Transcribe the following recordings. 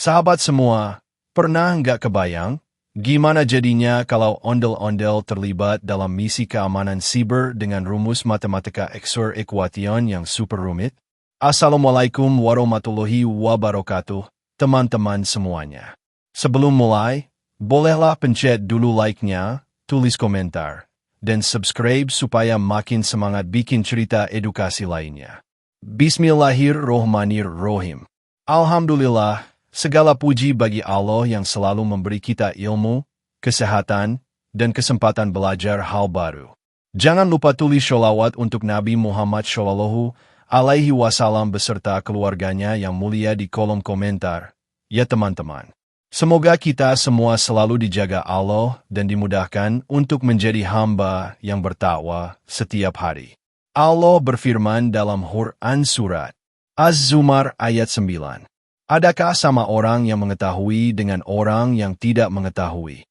Sahabat semua, pernah nggak kebayang gimana jadinya kalau ondel-ondel terlibat dalam misi keamanan siber dengan rumus matematika XOR equation yang super rumit? Assalamualaikum warahmatullahi wabarakatuh, teman-teman semuanya. Sebelum mulai, bolehlah pencet dulu like-nya, tulis komentar, dan subscribe supaya makin semangat bikin cerita edukasi lainnya. Bismillahirrohmanirrohim. Alhamdulillah, segala puji bagi Allah yang selalu memberi kita ilmu, kesehatan, dan kesempatan belajar hal baru. Jangan lupa tulis sholawat untuk Nabi Muhammad Shallallahu Alaihi Wasallam beserta keluarganya yang mulia di kolom komentar. Ya teman-teman, semoga kita semua selalu dijaga Allah dan dimudahkan untuk menjadi hamba yang bertakwa setiap hari. Allah berfirman dalam Quran Surat Az-Zumar ayat 9. Adakah sama orang yang mengetahui dengan orang yang tidak mengetahui?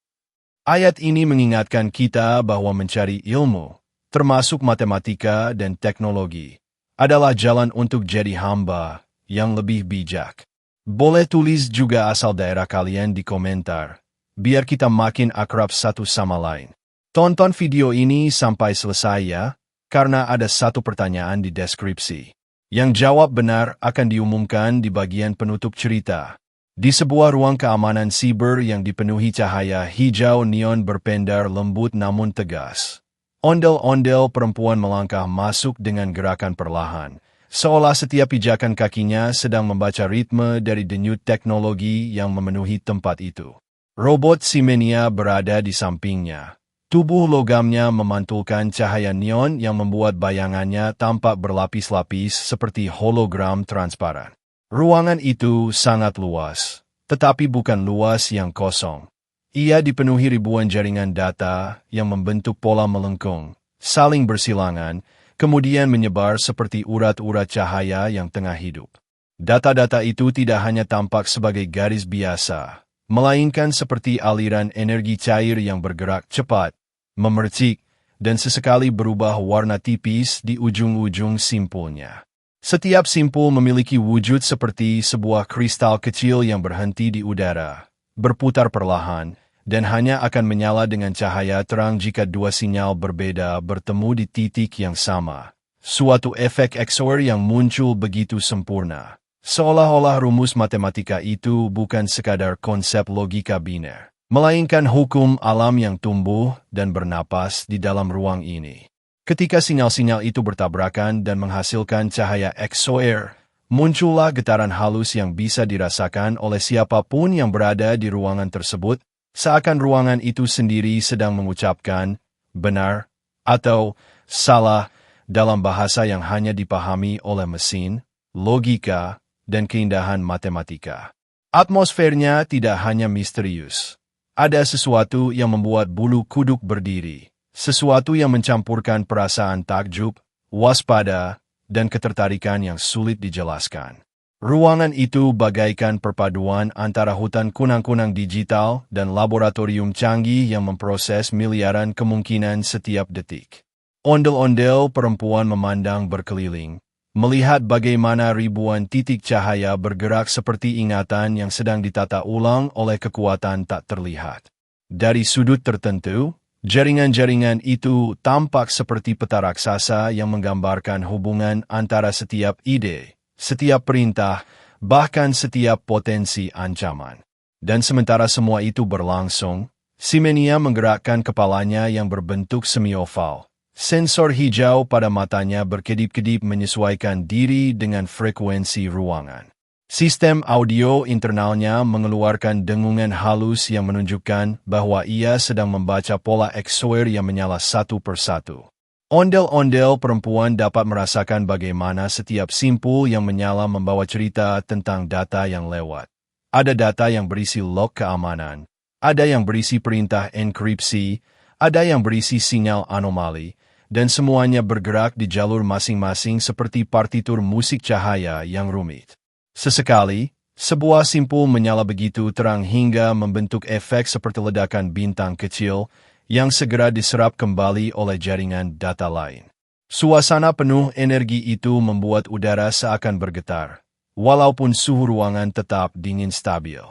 Ayat ini mengingatkan kita bahwa mencari ilmu, termasuk matematika dan teknologi, adalah jalan untuk jadi hamba yang lebih bijak. Boleh tulis juga asal daerah kalian di komentar, biar kita makin akrab satu sama lain. Tonton video ini sampai selesai ya, karena ada satu pertanyaan di deskripsi. Yang jawab benar akan diumumkan di bagian penutup cerita. Di sebuah ruang keamanan siber yang dipenuhi cahaya hijau neon berpendar lembut namun tegas, ondel-ondel perempuan melangkah masuk dengan gerakan perlahan, seolah setiap pijakan kakinya sedang membaca ritme dari denyut teknologi yang memenuhi tempat itu. Robot Simenia berada di sampingnya. Tubuh logamnya memantulkan cahaya neon yang membuat bayangannya tampak berlapis-lapis seperti hologram transparan. Ruangan itu sangat luas, tetapi bukan luas yang kosong. Ia dipenuhi ribuan jaringan data yang membentuk pola melengkung, saling bersilangan, kemudian menyebar seperti urat-urat cahaya yang tengah hidup. Data-data itu tidak hanya tampak sebagai garis biasa, melainkan seperti aliran energi cair yang bergerak cepat, memercik, dan sesekali berubah warna tipis di ujung-ujung simpulnya. Setiap simpul memiliki wujud seperti sebuah kristal kecil yang berhenti di udara, berputar perlahan, dan hanya akan menyala dengan cahaya terang jika dua sinyal berbeda bertemu di titik yang sama. Suatu efek XOR yang muncul begitu sempurna, seolah-olah rumus matematika itu bukan sekadar konsep logika biner, melainkan hukum alam yang tumbuh dan bernapas di dalam ruang ini. Ketika sinyal-sinyal itu bertabrakan dan menghasilkan cahaya XOR, muncullah getaran halus yang bisa dirasakan oleh siapapun yang berada di ruangan tersebut, seakan ruangan itu sendiri sedang mengucapkan benar atau salah dalam bahasa yang hanya dipahami oleh mesin, logika, dan keindahan matematika. Atmosfernya tidak hanya misterius. Ada sesuatu yang membuat bulu kuduk berdiri, sesuatu yang mencampurkan perasaan takjub, waspada, dan ketertarikan yang sulit dijelaskan. Ruangan itu bagaikan perpaduan antara hutan kunang-kunang digital dan laboratorium canggih yang memproses miliaran kemungkinan setiap detik. Ondel-ondel perempuan memandang berkeliling, melihat bagaimana ribuan titik cahaya bergerak seperti ingatan yang sedang ditata ulang oleh kekuatan tak terlihat. Dari sudut tertentu, jaringan-jaringan itu tampak seperti peta raksasa yang menggambarkan hubungan antara setiap ide, setiap perintah, bahkan setiap potensi ancaman. Dan sementara semua itu berlangsung, Simenia menggerakkan kepalanya yang berbentuk semi-oval. Sensor hijau pada matanya berkedip-kedip menyesuaikan diri dengan frekuensi ruangan. Sistem audio internalnya mengeluarkan dengungan halus yang menunjukkan bahwa ia sedang membaca pola XOR yang menyala satu persatu. Ondel-ondel perempuan dapat merasakan bagaimana setiap simpul yang menyala membawa cerita tentang data yang lewat. Ada data yang berisi log keamanan, ada yang berisi perintah enkripsi, ada yang berisi sinyal anomali, dan semuanya bergerak di jalur masing-masing seperti partitur musik cahaya yang rumit. Sesekali, sebuah simpul menyala begitu terang hingga membentuk efek seperti ledakan bintang kecil yang segera diserap kembali oleh jaringan data lain. Suasana penuh energi itu membuat udara seakan bergetar, walaupun suhu ruangan tetap dingin stabil.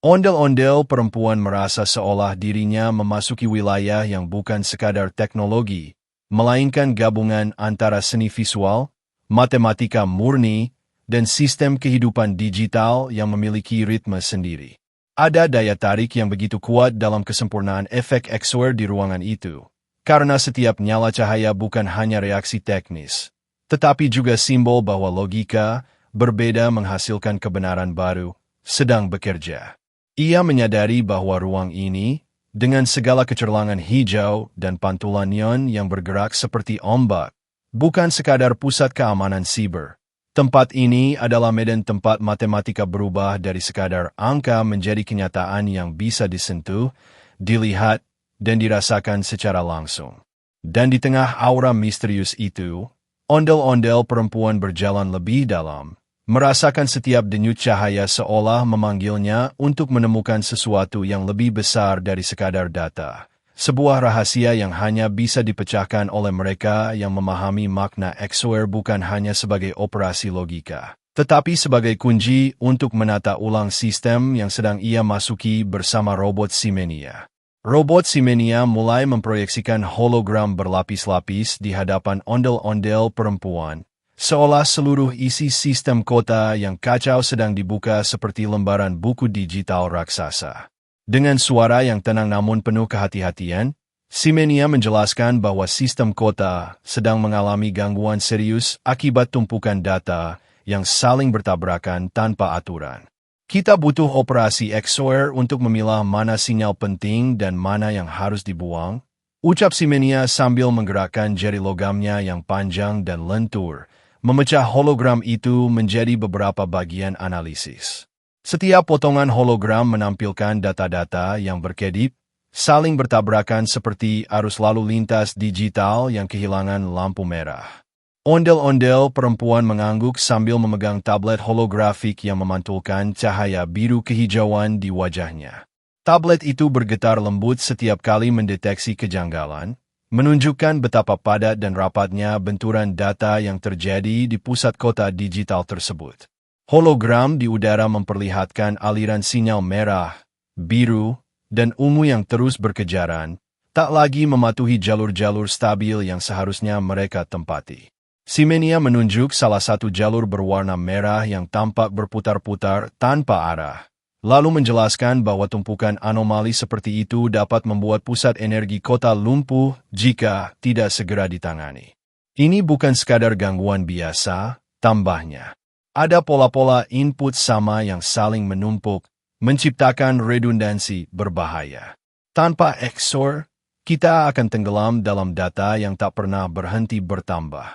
Ondel-ondel perempuan merasa seolah dirinya memasuki wilayah yang bukan sekadar teknologi, melainkan gabungan antara seni visual, matematika murni, dan sistem kehidupan digital yang memiliki ritme sendiri. Ada daya tarik yang begitu kuat dalam kesempurnaan efek XOR di ruangan itu, karena setiap nyala cahaya bukan hanya reaksi teknis, tetapi juga simbol bahwa logika berbeda menghasilkan kebenaran baru sedang bekerja. Ia menyadari bahwa ruang ini, dengan segala kecerlangan hijau dan pantulan neon yang bergerak seperti ombak, bukan sekadar pusat keamanan siber. Tempat ini adalah medan tempat matematika berubah dari sekadar angka menjadi kenyataan yang bisa disentuh, dilihat, dan dirasakan secara langsung. Dan di tengah aura misterius itu, ondel-ondel perempuan berjalan lebih dalam, merasakan setiap denyut cahaya seolah memanggilnya untuk menemukan sesuatu yang lebih besar dari sekadar data. Sebuah rahasia yang hanya bisa dipecahkan oleh mereka yang memahami makna XOR bukan hanya sebagai operasi logika, tetapi sebagai kunci untuk menata ulang sistem yang sedang ia masuki bersama robot Simenia. Robot Simenia mulai memproyeksikan hologram berlapis-lapis di hadapan ondel-ondel perempuan, seolah seluruh isi sistem kota yang kacau sedang dibuka seperti lembaran buku digital raksasa. Dengan suara yang tenang namun penuh kehati-hatian, Simenia menjelaskan bahwa sistem kota sedang mengalami gangguan serius akibat tumpukan data yang saling bertabrakan tanpa aturan. Kita butuh operasi XOR untuk memilah mana sinyal penting dan mana yang harus dibuang, ucap Simenia sambil menggerakkan jari logamnya yang panjang dan lentur, memecah hologram itu menjadi beberapa bagian analisis. Setiap potongan hologram menampilkan data-data yang berkedip, saling bertabrakan seperti arus lalu lintas digital yang kehilangan lampu merah. Ondel-ondel perempuan mengangguk sambil memegang tablet holografik yang memantulkan cahaya biru kehijauan di wajahnya. Tablet itu bergetar lembut setiap kali mendeteksi kejanggalan, menunjukkan betapa padat dan rapatnya benturan data yang terjadi di pusat kota digital tersebut. Hologram di udara memperlihatkan aliran sinyal merah, biru, dan ungu yang terus berkejaran, tak lagi mematuhi jalur-jalur stabil yang seharusnya mereka tempati. Simenia menunjuk salah satu jalur berwarna merah yang tampak berputar-putar tanpa arah, lalu menjelaskan bahwa tumpukan anomali seperti itu dapat membuat pusat energi kota lumpuh jika tidak segera ditangani. Ini bukan sekadar gangguan biasa, tambahnya. Ada pola-pola input sama yang saling menumpuk, menciptakan redundansi berbahaya. Tanpa XOR, kita akan tenggelam dalam data yang tak pernah berhenti bertambah.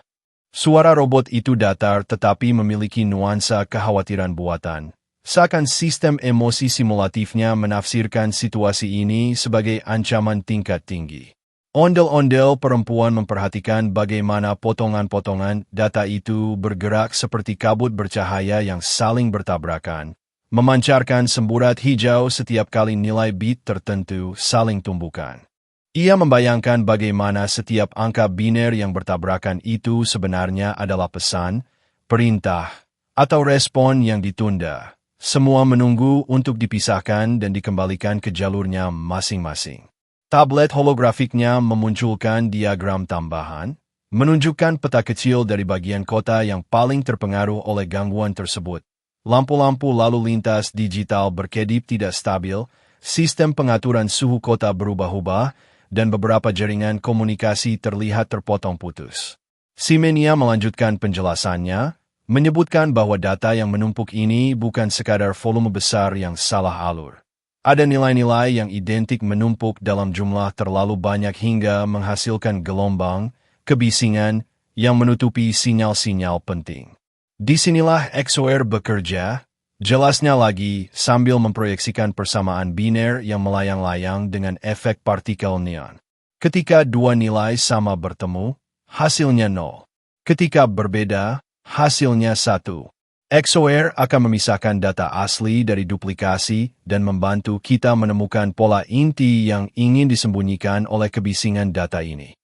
Suara robot itu datar tetapi memiliki nuansa kekhawatiran buatan, seakan sistem emosi simulatifnya menafsirkan situasi ini sebagai ancaman tingkat tinggi. Ondel-ondel perempuan memperhatikan bagaimana potongan-potongan data itu bergerak seperti kabut bercahaya yang saling bertabrakan, memancarkan semburat hijau setiap kali nilai bit tertentu saling tumbukan. Ia membayangkan bagaimana setiap angka biner yang bertabrakan itu sebenarnya adalah pesan, perintah, atau respon yang ditunda, semua menunggu untuk dipisahkan dan dikembalikan ke jalurnya masing-masing. Tablet holografiknya memunculkan diagram tambahan, menunjukkan peta kecil dari bagian kota yang paling terpengaruh oleh gangguan tersebut. Lampu-lampu lalu lintas digital berkedip tidak stabil, sistem pengaturan suhu kota berubah-ubah, dan beberapa jaringan komunikasi terlihat terpotong putus. Simenia melanjutkan penjelasannya, menyebutkan bahwa data yang menumpuk ini bukan sekadar volume besar yang salah alur. Ada nilai-nilai yang identik menumpuk dalam jumlah terlalu banyak hingga menghasilkan gelombang, kebisingan, yang menutupi sinyal-sinyal penting. Disinilah XOR bekerja, jelasnya lagi sambil memproyeksikan persamaan biner yang melayang-layang dengan efek partikel neon. Ketika dua nilai sama bertemu, hasilnya 0. Ketika berbeda, hasilnya 1. XOR akan memisahkan data asli dari duplikasi dan membantu kita menemukan pola inti yang ingin disembunyikan oleh kebisingan data ini.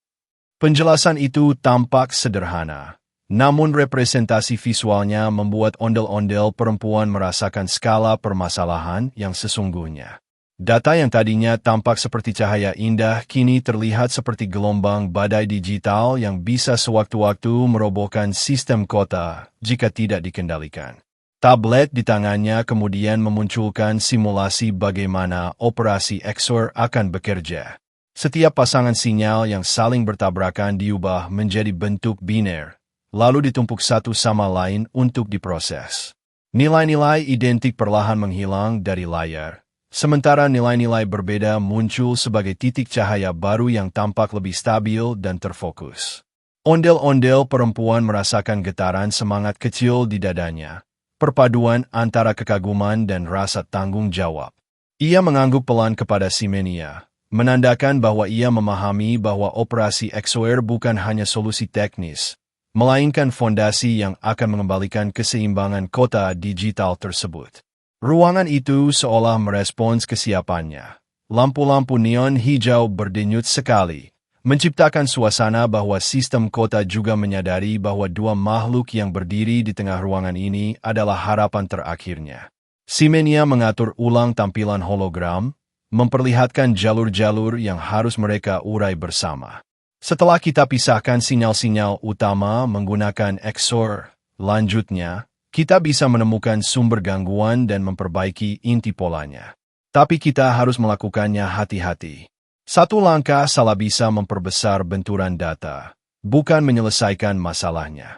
Penjelasan itu tampak sederhana, Namun representasi visualnya membuat ondel-ondel perempuan merasakan skala permasalahan yang sesungguhnya. Data yang tadinya tampak seperti cahaya indah kini terlihat seperti gelombang badai digital yang bisa sewaktu-waktu merobohkan sistem kota jika tidak dikendalikan. Tablet di tangannya kemudian memunculkan simulasi bagaimana operasi XOR akan bekerja. Setiap pasangan sinyal yang saling bertabrakan diubah menjadi bentuk biner, lalu ditumpuk satu sama lain untuk diproses. Nilai-nilai identik perlahan menghilang dari layar, sementara nilai-nilai berbeda muncul sebagai titik cahaya baru yang tampak lebih stabil dan terfokus. Ondel-ondel perempuan merasakan getaran semangat kecil di dadanya, perpaduan antara kekaguman dan rasa tanggung jawab. Ia mengangguk pelan kepada Ximenia, menandakan bahwa ia memahami bahwa operasi XOR bukan hanya solusi teknis, melainkan fondasi yang akan mengembalikan keseimbangan kota digital tersebut. Ruangan itu seolah merespons kesiapannya. Lampu-lampu neon hijau berdenyut sekali, menciptakan suasana bahwa sistem kota juga menyadari bahwa dua makhluk yang berdiri di tengah ruangan ini adalah harapan terakhirnya. Ximenia mengatur ulang tampilan hologram, memperlihatkan jalur-jalur yang harus mereka urai bersama. Setelah kita pisahkan sinyal-sinyal utama menggunakan XOR, lanjutnya, kita bisa menemukan sumber gangguan dan memperbaiki inti polanya. Tapi kita harus melakukannya hati-hati. Satu langkah salah bisa memperbesar benturan data, bukan menyelesaikan masalahnya.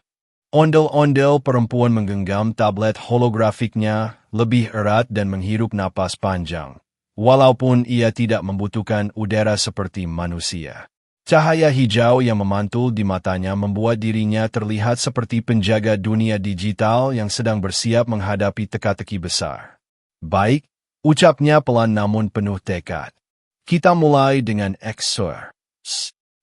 Ondel-ondel perempuan menggenggam tablet holografiknya lebih erat dan menghirup napas panjang, walaupun ia tidak membutuhkan udara seperti manusia. Cahaya hijau yang memantul di matanya membuat dirinya terlihat seperti penjaga dunia digital yang sedang bersiap menghadapi teka-teki besar. Baik, ucapnya pelan namun penuh tekad. Kita mulai dengan XOR.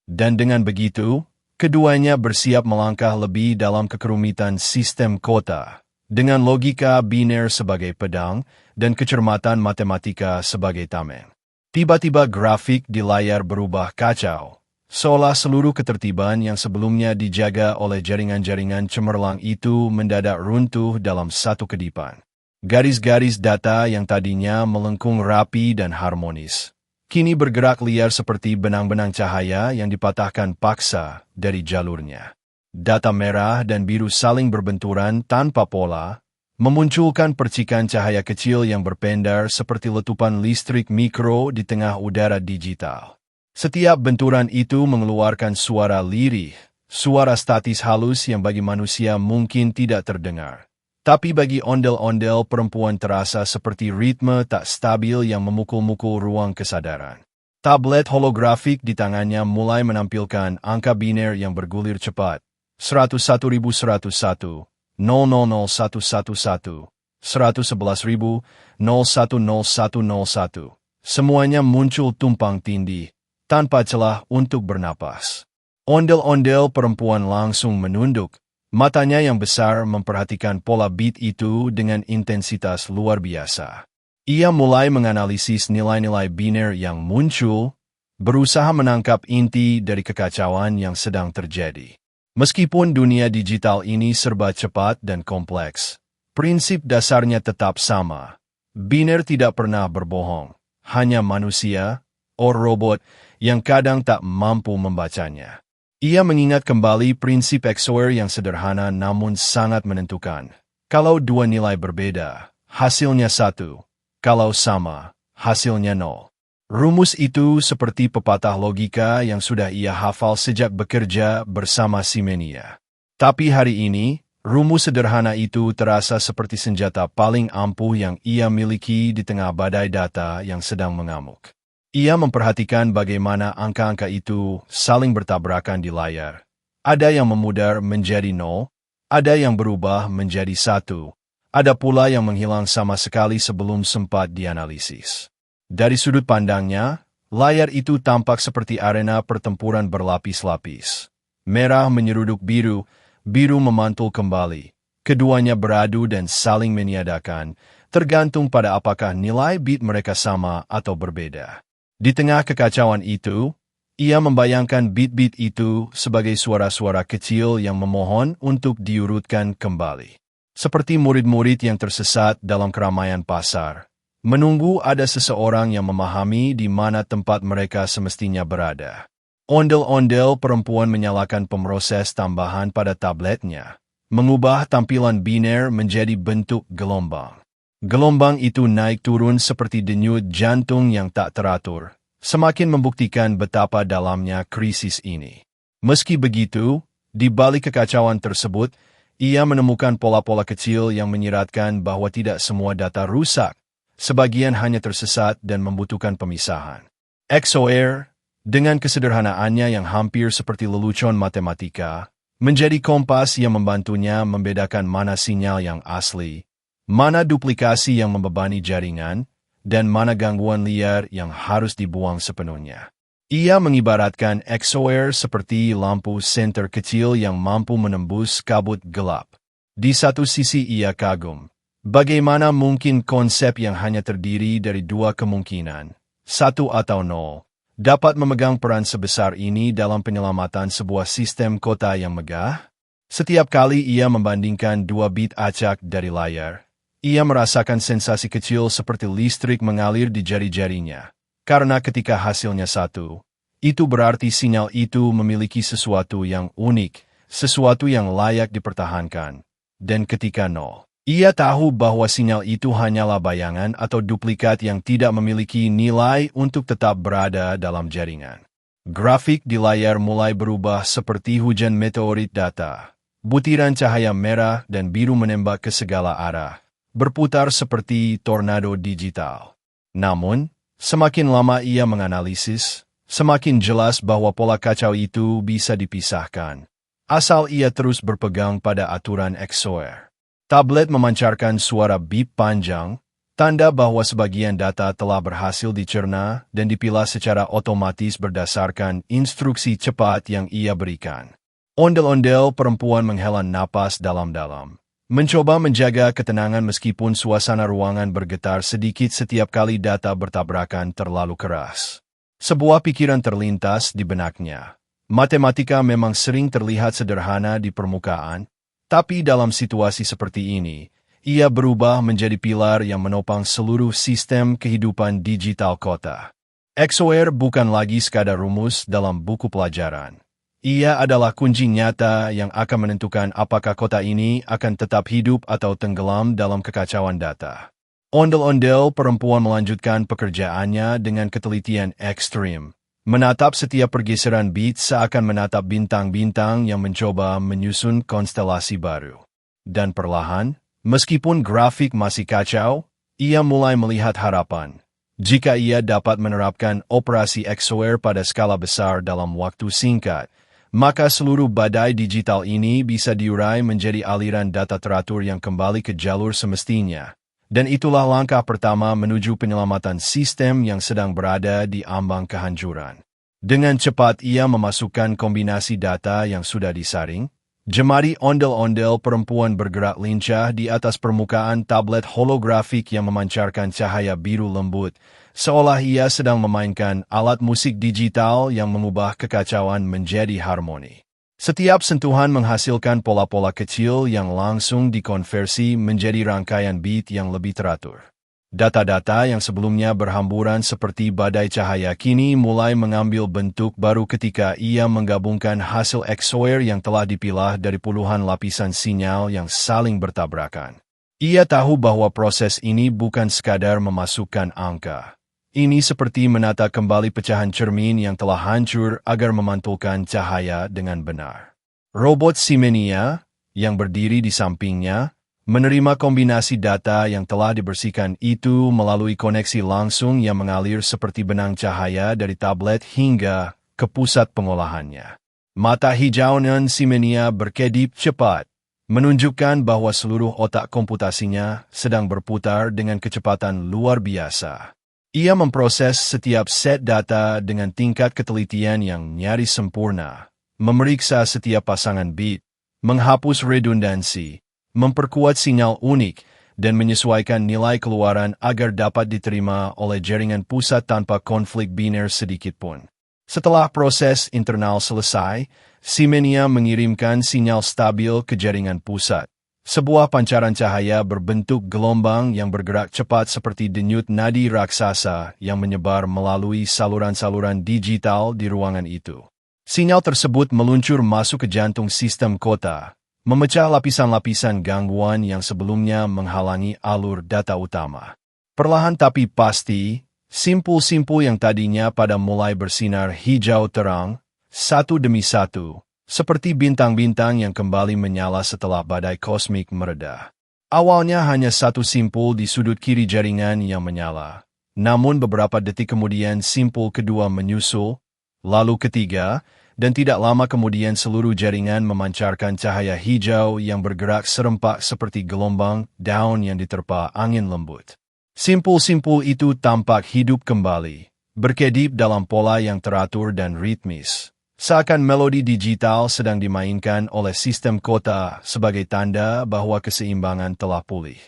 Dan dengan begitu, keduanya bersiap melangkah lebih dalam kekerumitan sistem kota, dengan logika biner sebagai pedang dan kecermatan matematika sebagai tameng. Tiba-tiba grafik di layar berubah kacau, seolah seluruh ketertiban yang sebelumnya dijaga oleh jaringan-jaringan cemerlang itu mendadak runtuh dalam satu kedipan. Garis-garis data yang tadinya melengkung rapi dan harmonis, kini bergerak liar seperti benang-benang cahaya yang dipatahkan paksa dari jalurnya. Data merah dan biru saling berbenturan tanpa pola, memunculkan percikan cahaya kecil yang berpendar seperti letupan listrik mikro di tengah udara digital. Setiap benturan itu mengeluarkan suara lirih, suara statis halus yang bagi manusia mungkin tidak terdengar. Tapi bagi ondel-ondel perempuan terasa seperti ritme tak stabil yang memukul-mukul ruang kesadaran. Tablet holografik di tangannya mulai menampilkan angka biner yang bergulir cepat. 101.101, 000.111, 111.0010101. Semuanya muncul tumpang tindih, tanpa celah untuk bernapas. Ondel-ondel perempuan langsung menunduk, matanya yang besar memperhatikan pola bit itu dengan intensitas luar biasa. Ia mulai menganalisis nilai-nilai biner yang muncul, berusaha menangkap inti dari kekacauan yang sedang terjadi. Meskipun dunia digital ini serba cepat dan kompleks, prinsip dasarnya tetap sama. Biner tidak pernah berbohong, hanya manusia, or robot, yang kadang tak mampu membacanya. Ia mengingat kembali prinsip XOR yang sederhana namun sangat menentukan. Kalau dua nilai berbeda, hasilnya 1. Kalau sama, hasilnya 0. Rumus itu seperti pepatah logika yang sudah ia hafal sejak bekerja bersama Ximenia. Tapi hari ini, rumus sederhana itu terasa seperti senjata paling ampuh yang ia miliki di tengah badai data yang sedang mengamuk. Ia memperhatikan bagaimana angka-angka itu saling bertabrakan di layar. Ada yang memudar menjadi 0, ada yang berubah menjadi 1, ada pula yang menghilang sama sekali sebelum sempat dianalisis. Dari sudut pandangnya, layar itu tampak seperti arena pertempuran berlapis-lapis. Merah menyeruduk biru, biru memantul kembali. Keduanya beradu dan saling meniadakan, tergantung pada apakah nilai bit mereka sama atau berbeda. Di tengah kekacauan itu, Ia membayangkan bit-bit itu sebagai suara-suara kecil yang memohon untuk diurutkan kembali. Seperti murid-murid yang tersesat dalam keramaian pasar, menunggu ada seseorang yang memahami di mana tempat mereka semestinya berada. Ondel-ondel perempuan menyalakan pemroses tambahan pada tabletnya, mengubah tampilan biner menjadi bentuk gelombang. Gelombang itu naik turun seperti denyut jantung yang tak teratur, semakin membuktikan betapa dalamnya krisis ini. Meski begitu, di balik kekacauan tersebut, ia menemukan pola-pola kecil yang menyiratkan bahwa tidak semua data rusak, sebagian hanya tersesat dan membutuhkan pemisahan. XOR, dengan kesederhanaannya yang hampir seperti lelucon matematika, menjadi kompas yang membantunya membedakan mana sinyal yang asli, mana duplikasi yang membebani jaringan, dan mana gangguan liar yang harus dibuang sepenuhnya. Ia mengibaratkan XOR seperti lampu senter kecil yang mampu menembus kabut gelap. Di satu sisi ia kagum, bagaimana mungkin konsep yang hanya terdiri dari dua kemungkinan, 1 atau 0, dapat memegang peran sebesar ini dalam penyelamatan sebuah sistem kota yang megah? Setiap kali ia membandingkan 2 bit acak dari layar, ia merasakan sensasi kecil seperti listrik mengalir di jari-jarinya, karena ketika hasilnya 1, itu berarti sinyal itu memiliki sesuatu yang unik, sesuatu yang layak dipertahankan. Dan ketika 0, ia tahu bahwa sinyal itu hanyalah bayangan atau duplikat yang tidak memiliki nilai untuk tetap berada dalam jaringan. Grafik di layar mulai berubah seperti hujan meteorit data. Butiran cahaya merah dan biru menembak ke segala arah, berputar seperti tornado digital. Namun, semakin lama ia menganalisis, semakin jelas bahwa pola kacau itu bisa dipisahkan, asal ia terus berpegang pada aturan XOR. Tablet memancarkan suara bip panjang, tanda bahwa sebagian data telah berhasil dicerna dan dipilah secara otomatis berdasarkan instruksi cepat yang ia berikan. Ondel-ondel perempuan menghela napas dalam-dalam, mencoba menjaga ketenangan meskipun suasana ruangan bergetar sedikit setiap kali data bertabrakan terlalu keras. Sebuah pikiran terlintas di benaknya. Matematika memang sering terlihat sederhana di permukaan, tapi dalam situasi seperti ini, ia berubah menjadi pilar yang menopang seluruh sistem kehidupan digital kota. XOR bukan lagi sekadar rumus dalam buku pelajaran. Ia adalah kunci nyata yang akan menentukan apakah kota ini akan tetap hidup atau tenggelam dalam kekacauan data. Ondel-ondel perempuan melanjutkan pekerjaannya dengan ketelitian ekstrim, menatap setiap pergeseran bit seakan menatap bintang-bintang yang mencoba menyusun konstelasi baru. Dan perlahan, meskipun grafik masih kacau, ia mulai melihat harapan. Jika ia dapat menerapkan operasi XOR pada skala besar dalam waktu singkat, maka seluruh badai digital ini bisa diurai menjadi aliran data teratur yang kembali ke jalur semestinya. Dan itulah langkah pertama menuju penyelamatan sistem yang sedang berada di ambang kehancuran. Dengan cepat ia memasukkan kombinasi data yang sudah disaring. Jemari ondel-ondel perempuan bergerak lincah di atas permukaan tablet holografik yang memancarkan cahaya biru lembut, seolah ia sedang memainkan alat musik digital yang mengubah kekacauan menjadi harmoni. Setiap sentuhan menghasilkan pola-pola kecil yang langsung dikonversi menjadi rangkaian bit yang lebih teratur. Data-data yang sebelumnya berhamburan seperti badai cahaya kini mulai mengambil bentuk baru ketika ia menggabungkan hasil XOR yang telah dipilah dari puluhan lapisan sinyal yang saling bertabrakan. Ia tahu bahwa proses ini bukan sekadar memasukkan angka. Ini seperti menata kembali pecahan cermin yang telah hancur agar memantulkan cahaya dengan benar. Robot Simenia, yang berdiri di sampingnya, menerima kombinasi data yang telah dibersihkan itu melalui koneksi langsung yang mengalir seperti benang cahaya dari tablet hingga ke pusat pengolahannya. Mata hijau non-Simenia berkedip cepat, menunjukkan bahwa seluruh otak komputasinya sedang berputar dengan kecepatan luar biasa. Ia memproses setiap set data dengan tingkat ketelitian yang nyaris sempurna, memeriksa setiap pasangan bit, menghapus redundansi, memperkuat sinyal unik, dan menyesuaikan nilai keluaran agar dapat diterima oleh jaringan pusat tanpa konflik biner sedikitpun. Setelah proses internal selesai, Simenia mengirimkan sinyal stabil ke jaringan pusat. Sebuah pancaran cahaya berbentuk gelombang yang bergerak cepat seperti denyut nadi raksasa yang menyebar melalui saluran-saluran digital di ruangan itu. Sinyal tersebut meluncur masuk ke jantung sistem kota, memecah lapisan-lapisan gangguan yang sebelumnya menghalangi alur data utama. Perlahan tapi pasti, simpul-simpul yang tadinya pada mulai bersinar hijau terang, satu demi satu, seperti bintang-bintang yang kembali menyala setelah badai kosmik mereda. Awalnya hanya satu simpul di sudut kiri jaringan yang menyala, namun beberapa detik kemudian simpul kedua menyusul, lalu ketiga, dan tidak lama kemudian seluruh jaringan memancarkan cahaya hijau yang bergerak serempak seperti gelombang daun yang diterpa angin lembut. Simpul-simpul itu tampak hidup kembali, berkedip dalam pola yang teratur dan ritmis, seakan melodi digital sedang dimainkan oleh sistem kota sebagai tanda bahwa keseimbangan telah pulih.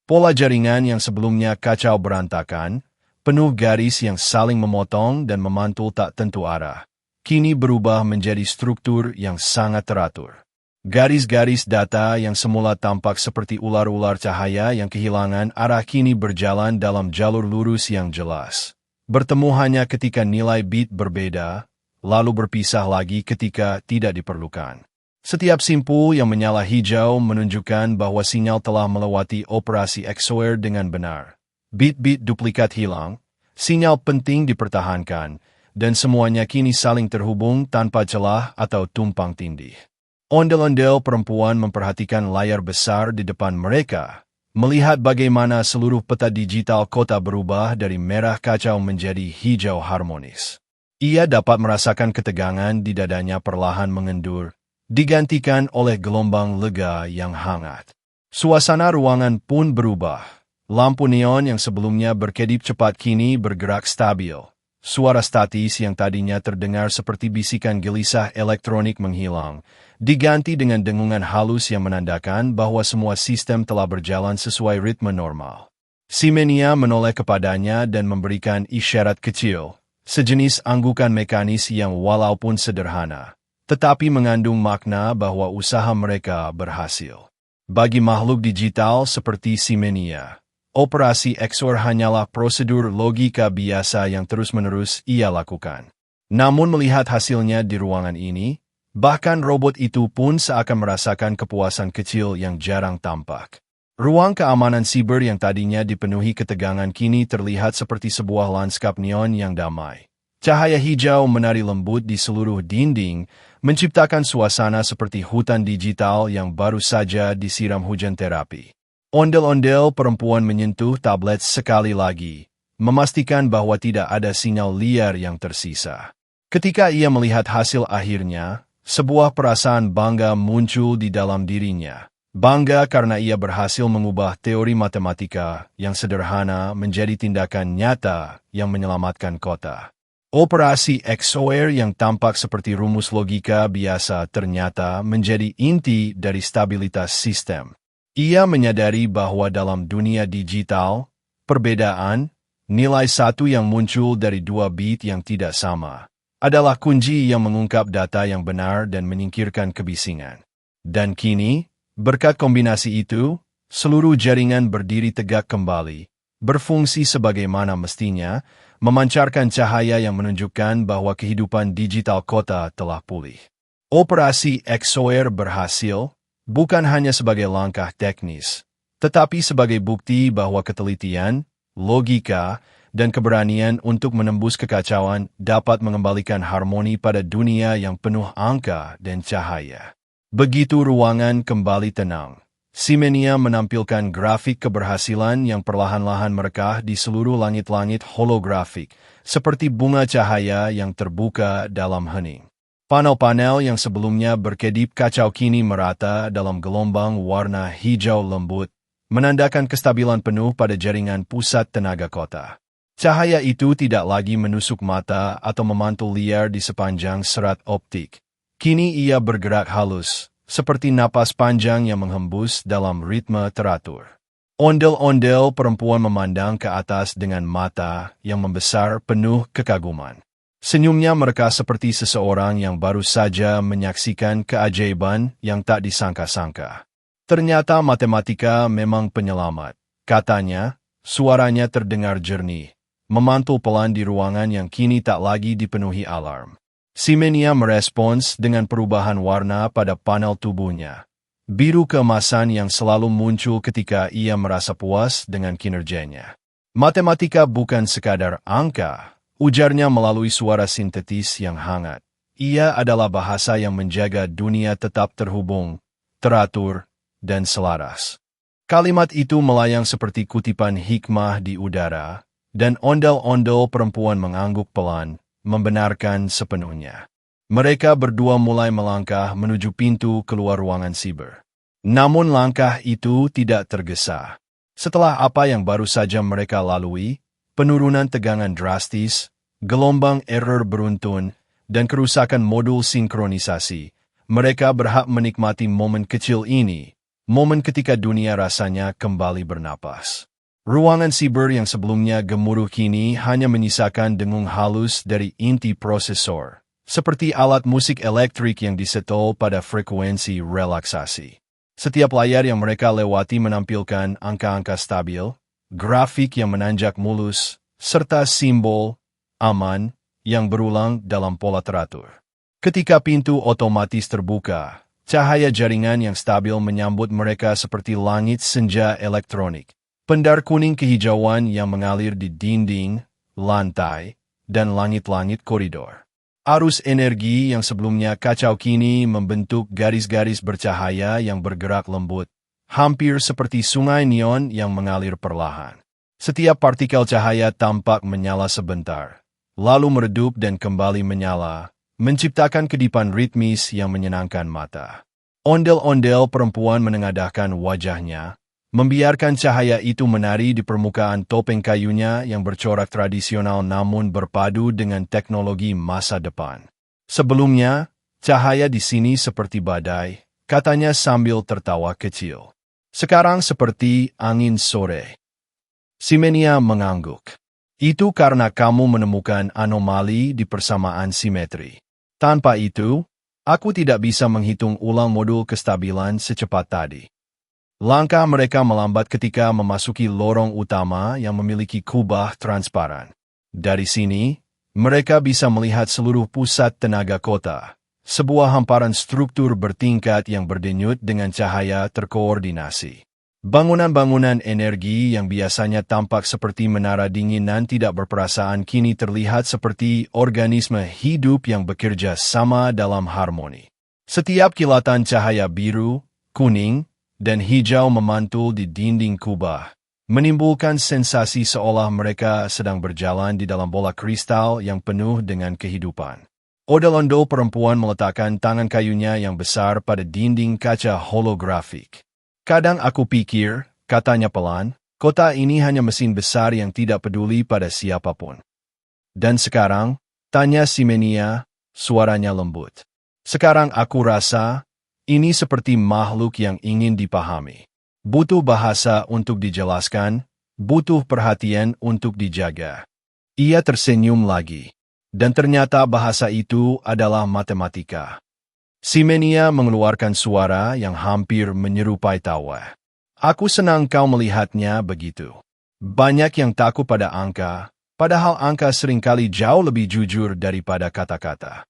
Pola jaringan yang sebelumnya kacau berantakan, penuh garis yang saling memotong dan memantul tak tentu arah, kini berubah menjadi struktur yang sangat teratur. Garis-garis data yang semula tampak seperti ular-ular cahaya yang kehilangan arah kini berjalan dalam jalur lurus yang jelas. Bertemu hanya ketika nilai bit berbeda, lalu berpisah lagi ketika tidak diperlukan. Setiap simpul yang menyala hijau menunjukkan bahwa sinyal telah melewati operasi XOR dengan benar. Bit-bit duplikat hilang, sinyal penting dipertahankan, dan semuanya kini saling terhubung tanpa celah atau tumpang tindih. Ondel-ondel perempuan memperhatikan layar besar di depan mereka, melihat bagaimana seluruh peta digital kota berubah dari merah kacau menjadi hijau harmonis. Ia dapat merasakan ketegangan di dadanya perlahan mengendur, digantikan oleh gelombang lega yang hangat. Suasana ruangan pun berubah. Lampu neon yang sebelumnya berkedip cepat kini bergerak stabil. Suara statis yang tadinya terdengar seperti bisikan gelisah elektronik menghilang, diganti dengan dengungan halus yang menandakan bahwa semua sistem telah berjalan sesuai ritme normal. Simenia menoleh kepadanya dan memberikan isyarat kecil, sejenis anggukan mekanis yang walaupun sederhana, tetapi mengandung makna bahwa usaha mereka berhasil. Bagi makhluk digital seperti Simenia, operasi XOR hanyalah prosedur logika biasa yang terus-menerus ia lakukan. Namun melihat hasilnya di ruangan ini, bahkan robot itu pun seakan merasakan kepuasan kecil yang jarang tampak. Ruang keamanan siber yang tadinya dipenuhi ketegangan kini terlihat seperti sebuah lanskap neon yang damai. Cahaya hijau menari lembut di seluruh dinding, menciptakan suasana seperti hutan digital yang baru saja disiram hujan terapi. Ondel-ondel perempuan menyentuh tablet sekali lagi, memastikan bahwa tidak ada sinyal liar yang tersisa. Ketika ia melihat hasil akhirnya, sebuah perasaan bangga muncul di dalam dirinya. Bangga karena ia berhasil mengubah teori matematika yang sederhana menjadi tindakan nyata yang menyelamatkan kota. Operasi XOR yang tampak seperti rumus logika biasa ternyata menjadi inti dari stabilitas sistem. Ia menyadari bahwa dalam dunia digital, perbedaan, nilai satu yang muncul dari dua bit yang tidak sama, adalah kunci yang mengungkap data yang benar dan menyingkirkan kebisingan. Dan kini, berkat kombinasi itu, seluruh jaringan berdiri tegak kembali, berfungsi sebagaimana mestinya, memancarkan cahaya yang menunjukkan bahwa kehidupan digital kota telah pulih. Operasi XOR berhasil, bukan hanya sebagai langkah teknis, tetapi sebagai bukti bahwa ketelitian, logika, dan keberanian untuk menembus kekacauan dapat mengembalikan harmoni pada dunia yang penuh angka dan cahaya. Begitu ruangan kembali tenang, Simenia menampilkan grafik keberhasilan yang perlahan-lahan merekah di seluruh langit-langit holografik, seperti bunga cahaya yang terbuka dalam hening. Panel-panel yang sebelumnya berkedip kacau kini merata dalam gelombang warna hijau lembut, menandakan kestabilan penuh pada jaringan pusat tenaga kota. Cahaya itu tidak lagi menusuk mata atau memantul liar di sepanjang serat optik. Kini ia bergerak halus, seperti napas panjang yang menghembus dalam ritme teratur. Ondel-ondel perempuan memandang ke atas dengan mata yang membesar penuh kekaguman. Senyumnya mereka seperti seseorang yang baru saja menyaksikan keajaiban yang tak disangka-sangka. Ternyata matematika memang penyelamat, katanya, suaranya terdengar jernih, memantul pelan di ruangan yang kini tak lagi dipenuhi alarm. Ximenia merespons dengan perubahan warna pada panel tubuhnya. Biru keemasan yang selalu muncul ketika ia merasa puas dengan kinerjanya. Matematika bukan sekadar angka, ujarnya melalui suara sintetis yang hangat. Ia adalah bahasa yang menjaga dunia tetap terhubung, teratur, dan selaras. Kalimat itu melayang seperti kutipan hikmah di udara, dan ondel-ondel perempuan mengangguk pelan, membenarkan sepenuhnya. Mereka berdua mulai melangkah menuju pintu keluar ruangan siber. Namun langkah itu tidak tergesa. Setelah apa yang baru saja mereka lalui, penurunan tegangan drastis, gelombang error beruntun, dan kerusakan modul sinkronisasi, mereka berhak menikmati momen kecil ini, momen ketika dunia rasanya kembali bernapas. Ruangan siber yang sebelumnya gemuruh kini hanya menyisakan dengung halus dari inti prosesor, seperti alat musik elektrik yang disetel pada frekuensi relaksasi. Setiap layar yang mereka lewati menampilkan angka-angka stabil, grafik yang menanjak mulus, serta simbol aman yang berulang dalam pola teratur. Ketika pintu otomatis terbuka, cahaya jaringan yang stabil menyambut mereka seperti langit senja elektronik. Pendar kuning kehijauan yang mengalir di dinding, lantai, dan langit-langit koridor. Arus energi yang sebelumnya kacau kini membentuk garis-garis bercahaya yang bergerak lembut, hampir seperti sungai neon yang mengalir perlahan. Setiap partikel cahaya tampak menyala sebentar, lalu meredup dan kembali menyala, menciptakan kedipan ritmis yang menyenangkan mata. Ondel-ondel perempuan menengadahkan wajahnya, membiarkan cahaya itu menari di permukaan topeng kayunya yang bercorak tradisional namun berpadu dengan teknologi masa depan. Sebelumnya, cahaya di sini seperti badai, katanya sambil tertawa kecil. Sekarang seperti angin sore. Ximenia mengangguk. Itu karena kamu menemukan anomali di persamaan simetri. Tanpa itu, aku tidak bisa menghitung ulang modul kestabilan secepat tadi. Langkah mereka melambat ketika memasuki lorong utama yang memiliki kubah transparan. Dari sini, mereka bisa melihat seluruh pusat tenaga kota, sebuah hamparan struktur bertingkat yang berdenyut dengan cahaya terkoordinasi. Bangunan-bangunan energi yang biasanya tampak seperti menara dinginan tidak berperasaan kini terlihat seperti organisme hidup yang bekerja sama dalam harmoni. Setiap kilatan cahaya biru, kuning, dan hijau memantul di dinding kubah, menimbulkan sensasi seolah mereka sedang berjalan di dalam bola kristal yang penuh dengan kehidupan. Ondel-ondel perempuan meletakkan tangan kayunya yang besar pada dinding kaca holografik. Kadang aku pikir, katanya pelan, kota ini hanya mesin besar yang tidak peduli pada siapapun. Dan sekarang, tanya Ximenia, suaranya lembut. Sekarang aku rasa, ini seperti makhluk yang ingin dipahami. Butuh bahasa untuk dijelaskan, butuh perhatian untuk dijaga. Ia tersenyum lagi. Dan ternyata bahasa itu adalah matematika. Ximenia mengeluarkan suara yang hampir menyerupai tawa. Aku senang kau melihatnya begitu. Banyak yang takut pada angka, padahal angka seringkali jauh lebih jujur daripada kata-kata.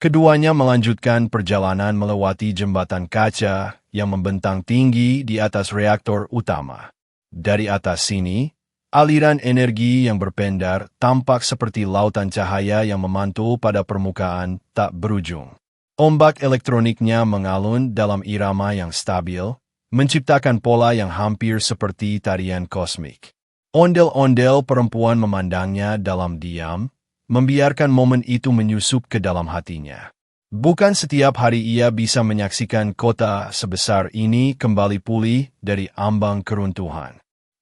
Keduanya melanjutkan perjalanan melewati jembatan kaca yang membentang tinggi di atas reaktor utama. Dari atas sini, aliran energi yang berpendar tampak seperti lautan cahaya yang memantul pada permukaan tak berujung. Ombak elektroniknya mengalun dalam irama yang stabil, menciptakan pola yang hampir seperti tarian kosmik. Ondel-ondel perempuan memandangnya dalam diam, membiarkan momen itu menyusup ke dalam hatinya. Bukan setiap hari ia bisa menyaksikan kota sebesar ini kembali pulih dari ambang keruntuhan.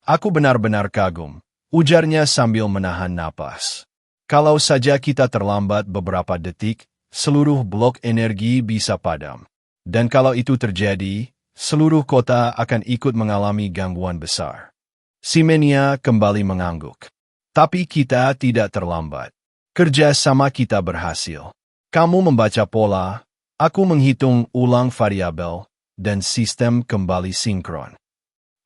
Aku benar-benar kagum, ujarnya sambil menahan napas. Kalau saja kita terlambat beberapa detik, seluruh blok energi bisa padam. Dan kalau itu terjadi, seluruh kota akan ikut mengalami gangguan besar. Ximenia kembali mengangguk. Tapi kita tidak terlambat. Kerja sama kita berhasil. Kamu membaca pola, aku menghitung ulang variabel, dan sistem kembali sinkron.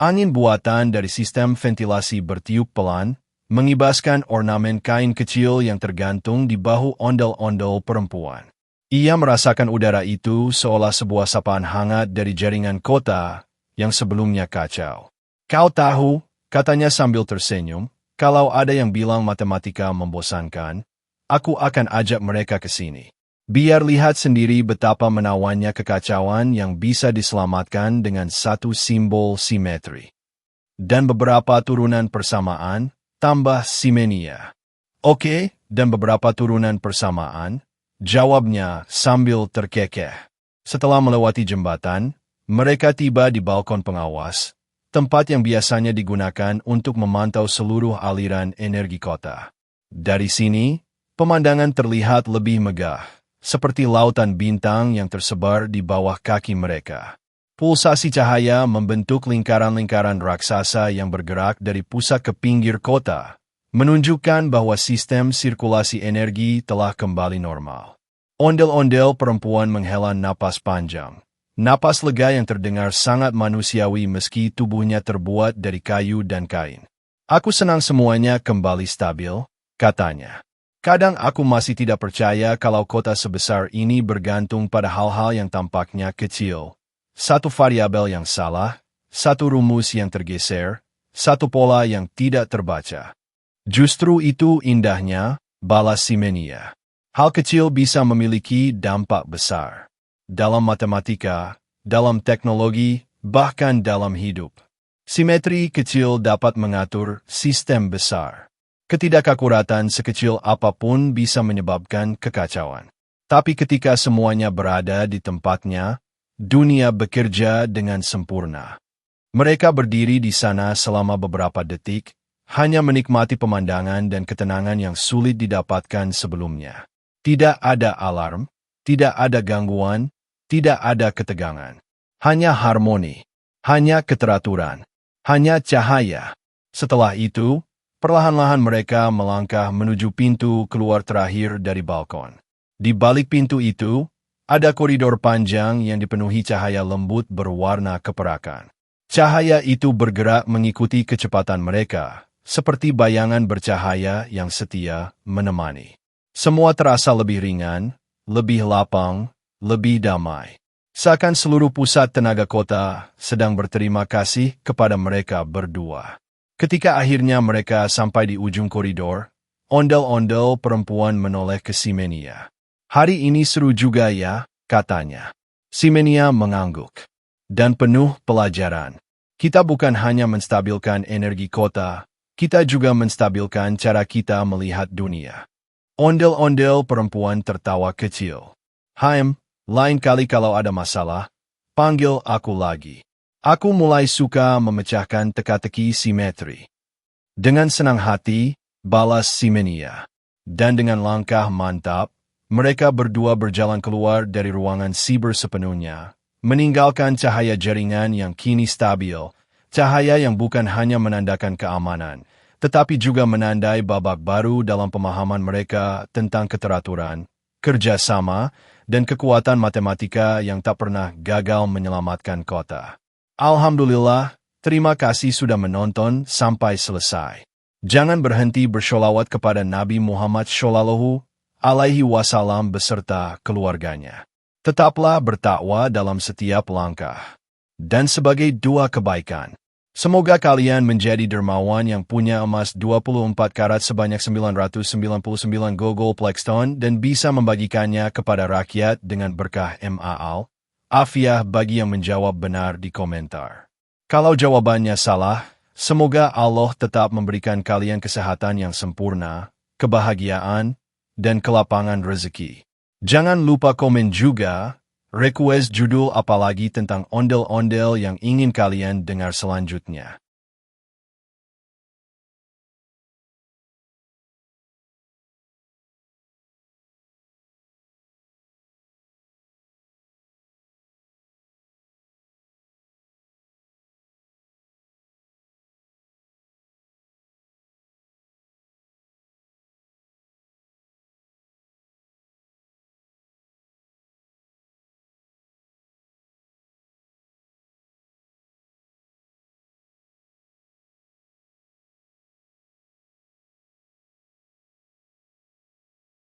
Angin buatan dari sistem ventilasi bertiup pelan, mengibaskan ornamen kain kecil yang tergantung di bahu ondel-ondel perempuan. Ia merasakan udara itu seolah sebuah sapaan hangat dari jaringan kota yang sebelumnya kacau. Kau tahu, katanya sambil tersenyum, kalau ada yang bilang matematika membosankan, aku akan ajak mereka ke sini. Biar lihat sendiri betapa menawannya kekacauan yang bisa diselamatkan dengan satu simbol simetri. Dan beberapa turunan persamaan, tambah simenia. Oke, dan beberapa turunan persamaan, jawabnya sambil terkekeh. Setelah melewati jembatan, mereka tiba di balkon pengawas, tempat yang biasanya digunakan untuk memantau seluruh aliran energi kota. Dari sini, pemandangan terlihat lebih megah, seperti lautan bintang yang tersebar di bawah kaki mereka. Pulsasi cahaya membentuk lingkaran-lingkaran raksasa yang bergerak dari pusat ke pinggir kota, menunjukkan bahwa sistem sirkulasi energi telah kembali normal. Ondel-ondel perempuan menghela napas panjang. Napas lega yang terdengar sangat manusiawi meski tubuhnya terbuat dari kayu dan kain. Aku senang semuanya kembali stabil, katanya. Kadang aku masih tidak percaya kalau kota sebesar ini bergantung pada hal-hal yang tampaknya kecil. Satu variabel yang salah, satu rumus yang tergeser, satu pola yang tidak terbaca. Justru itu indahnya, balas Simenia. Hal kecil bisa memiliki dampak besar. Dalam matematika, dalam teknologi, bahkan dalam hidup. Simetri kecil dapat mengatur sistem besar. Ketidakakuratan sekecil apapun bisa menyebabkan kekacauan. Tapi ketika semuanya berada di tempatnya, dunia bekerja dengan sempurna. Mereka berdiri di sana selama beberapa detik, hanya menikmati pemandangan dan ketenangan yang sulit didapatkan sebelumnya. Tidak ada alarm, tidak ada gangguan, tidak ada ketegangan. Hanya harmoni, hanya keteraturan, hanya cahaya. Setelah itu, perlahan-lahan mereka melangkah menuju pintu keluar terakhir dari balkon. Di balik pintu itu, ada koridor panjang yang dipenuhi cahaya lembut berwarna keperakan. Cahaya itu bergerak mengikuti kecepatan mereka, seperti bayangan bercahaya yang setia menemani. Semua terasa lebih ringan, lebih lapang, lebih damai. Seakan seluruh pusat tenaga kota sedang berterima kasih kepada mereka berdua. Ketika akhirnya mereka sampai di ujung koridor, ondel-ondel perempuan menoleh ke Simenia. Hari ini seru juga ya, katanya. Simenia mengangguk. Dan penuh pelajaran. Kita bukan hanya menstabilkan energi kota, kita juga menstabilkan cara kita melihat dunia. Ondel-ondel perempuan tertawa kecil. Haim, lain kali kalau ada masalah, panggil aku lagi. Aku mulai suka memecahkan teka-teki simetri. Dengan senang hati, balas Simenia. Dan dengan langkah mantap, mereka berdua berjalan keluar dari ruangan siber sepenuhnya, meninggalkan cahaya jaringan yang kini stabil, cahaya yang bukan hanya menandakan keamanan, tetapi juga menandai babak baru dalam pemahaman mereka tentang keteraturan, kerjasama, dan kekuatan matematika yang tak pernah gagal menyelamatkan kota. Alhamdulillah, terima kasih sudah menonton sampai selesai. Jangan berhenti bersholawat kepada Nabi Muhammad Shallallahu Alaihi Wasallam beserta keluarganya. Tetaplah bertakwa dalam setiap langkah. Dan sebagai dua kebaikan, semoga kalian menjadi dermawan yang punya emas 24 karat sebanyak 999 Google Plexton dan bisa membagikannya kepada rakyat dengan berkah Ma'al. Afiah bagi yang menjawab benar di komentar. Kalau jawabannya salah, semoga Allah tetap memberikan kalian kesehatan yang sempurna, kebahagiaan, dan kelapangan rezeki. Jangan lupa komen juga, request judul apalagi tentang ondel-ondel yang ingin kalian dengar selanjutnya.